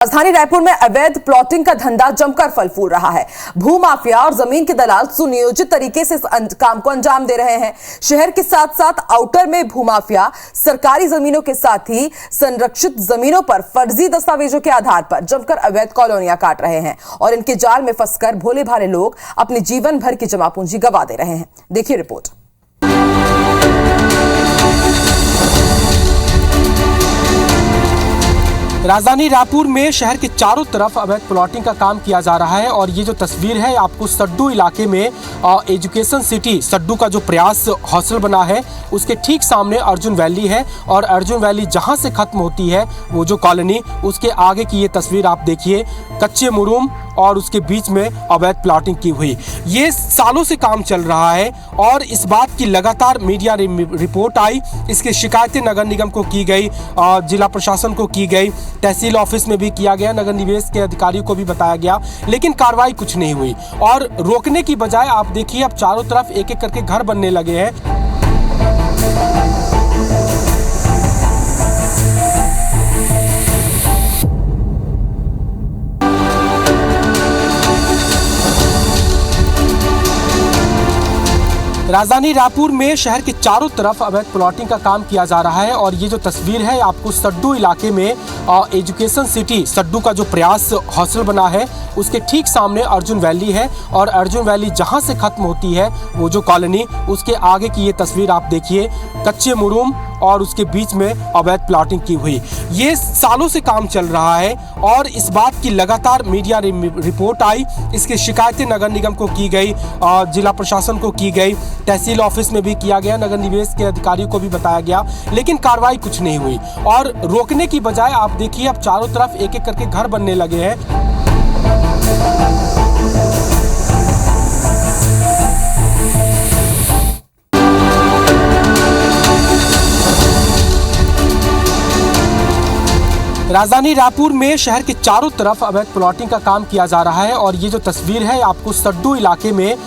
राजधानी रायपुर में अवैध प्लॉटिंग का धंधा जमकर फल फूल रहा है। भूमाफिया और जमीन के दलाल सुनियोजित तरीके से इस काम को अंजाम दे रहे हैं। शहर के साथ साथ आउटर में भूमाफिया सरकारी जमीनों के साथ ही संरक्षित जमीनों पर फर्जी दस्तावेजों के आधार पर जमकर अवैध कॉलोनियां काट रहे हैं और इनके जाल में फंसकर भोले भाले लोग अपने जीवन भर की जमा पूंजी गंवा दे रहे हैं। देखिए रिपोर्ट। राजधानी रायपुर में शहर के चारों तरफ अवैध प्लॉटिंग का काम किया जा रहा है और ये जो तस्वीर है आपको सड्डू इलाके में एजुकेशन सिटी सड्डू का जो प्रयास हॉस्टल बना है उसके ठीक सामने अर्जुन वैली है और अर्जुन वैली जहां से खत्म होती है वो जो कॉलोनी उसके आगे की ये तस्वीर आप देखिए। कच्चे मुरूम और उसके बीच में अवैध प्लॉटिंग की हुई ये सालों से काम चल रहा है और इस बात की लगातार मीडिया रिपोर्ट आई। इसकी शिकायतें नगर निगम को की गई, जिला प्रशासन को की गई, तहसील ऑफिस में भी किया गया, नगर निवेश के अधिकारियों को भी बताया गया, लेकिन कार्रवाई कुछ नहीं हुई। और रोकने की बजाय आप देखिए अब चारों तरफ एक एक करके घर बनने लगे हैं। राजधानी रायपुर में शहर के चारों तरफ अवैध प्लॉटिंग का काम किया जा रहा है और ये जो तस्वीर है आपको सड्डू इलाके में एजुकेशन सिटी सड्डू का जो प्रयास हॉस्टल बना है उसके ठीक सामने अर्जुन वैली है और अर्जुन वैली जहां से खत्म होती है वो जो कॉलोनी उसके आगे की ये तस्वीर आप देखिए। कच्चे मुरूम और उसके बीच में अवैध प्लॉटिंग की हुई ये सालों से काम चल रहा है और इस बात की लगातार मीडिया रिपोर्ट आई। इसकी शिकायतें नगर निगम को की गई, जिला प्रशासन को की गई, तहसील ऑफिस में भी किया गया, नगर निवेश के अधिकारियों को भी बताया गया, लेकिन कार्रवाई कुछ नहीं हुई। और रोकने की बजाय आप देखिए अब चारों तरफ एक एक करके घर बनने लगे हैं। राजधानी रायपुर में शहर के चारों तरफ अवैध प्लॉटिंग का काम किया जा रहा है और ये जो तस्वीर है आपको सड्डू इलाके में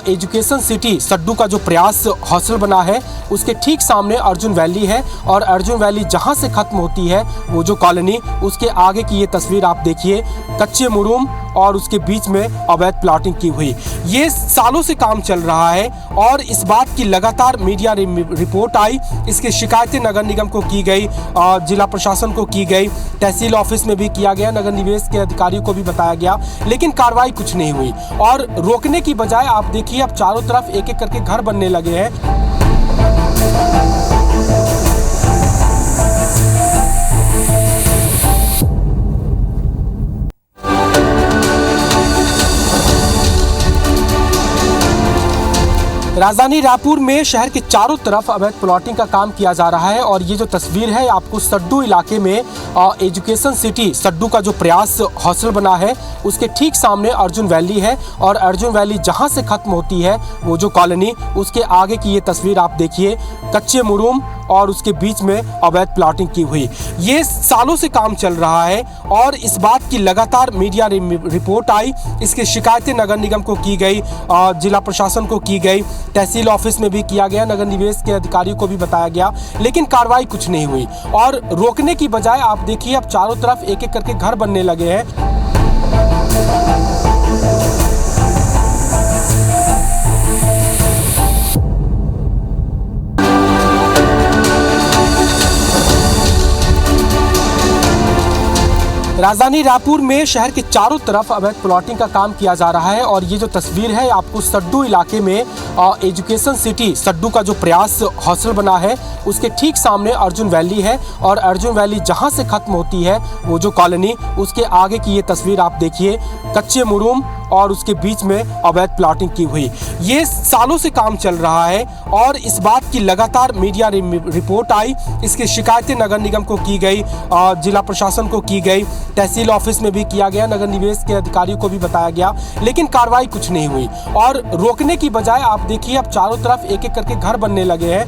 एजुकेशन सिटी सड्डू का जो प्रयास हॉस्टल बना है उसके ठीक सामने अर्जुन वैली है और अर्जुन वैली जहां से खत्म होती है वो जो कॉलोनी उसके आगे की ये तस्वीर आप देखिए। कच्चे मुरूम और उसके बीच में अवैध प्लॉटिंग की हुई ये सालों से काम चल रहा है और इस बात की लगातार मीडिया रिपोर्ट आई। इसकी शिकायतें नगर निगम को की गई, जिला प्रशासन को की गई, तहसील ऑफिस में भी किया गया, नगर निवेश के अधिकारियों को भी बताया गया, लेकिन कार्रवाई कुछ नहीं हुई। और रोकने की बजाय आप देखिए अब चारों तरफ एक एक करके घर बनने लगे हैं। राजधानी रायपुर में शहर के चारों तरफ अवैध प्लॉटिंग का काम किया जा रहा है और ये जो तस्वीर है आपको सड्डू इलाके में एजुकेशन सिटी सड्डू का जो प्रयास हॉस्टल बना है उसके ठीक सामने अर्जुन वैली है और अर्जुन वैली जहां से खत्म होती है वो जो कॉलोनी उसके आगे की ये तस्वीर आप देखिए। कच्चे मुरूम और उसके बीच में अवैध प्लॉटिंग की हुई ये सालों से काम चल रहा है और इस बात की लगातार मीडिया रिपोर्ट आई। इसकी शिकायतें नगर निगम को की गई, जिला प्रशासन को की गई, तहसील ऑफिस में भी किया गया, नगर निवेश के अधिकारियों को भी बताया गया, लेकिन कार्रवाई कुछ नहीं हुई। और रोकने की बजाय आप देखिए अब चारों तरफ एक एक करके घर बनने लगे हैं। राजधानी रायपुर में शहर के चारों तरफ अवैध प्लॉटिंग का काम किया जा रहा है और ये जो तस्वीर है आपको सड्डू इलाके में एजुकेशन सिटी सड्डू का जो प्रयास हॉस्टल बना है उसके ठीक सामने अर्जुन वैली है और अर्जुन वैली जहां से खत्म होती है वो जो कॉलोनी उसके आगे की ये तस्वीर आप देखिए। कच्चे मुरूम और उसके बीच में अवैध प्लॉटिंग की हुई ये सालों से काम चल रहा है और इस बात की लगातार मीडिया रिपोर्ट आई। इसकी शिकायतें नगर निगम को की गई, जिला प्रशासन को की गई, तहसील ऑफिस में भी किया गया, नगर निवेश के अधिकारियों को भी बताया गया, लेकिन कार्रवाई कुछ नहीं हुई। और रोकने की बजाय आप देखिए अब चारों तरफ एक एक करके घर बनने लगे हैं।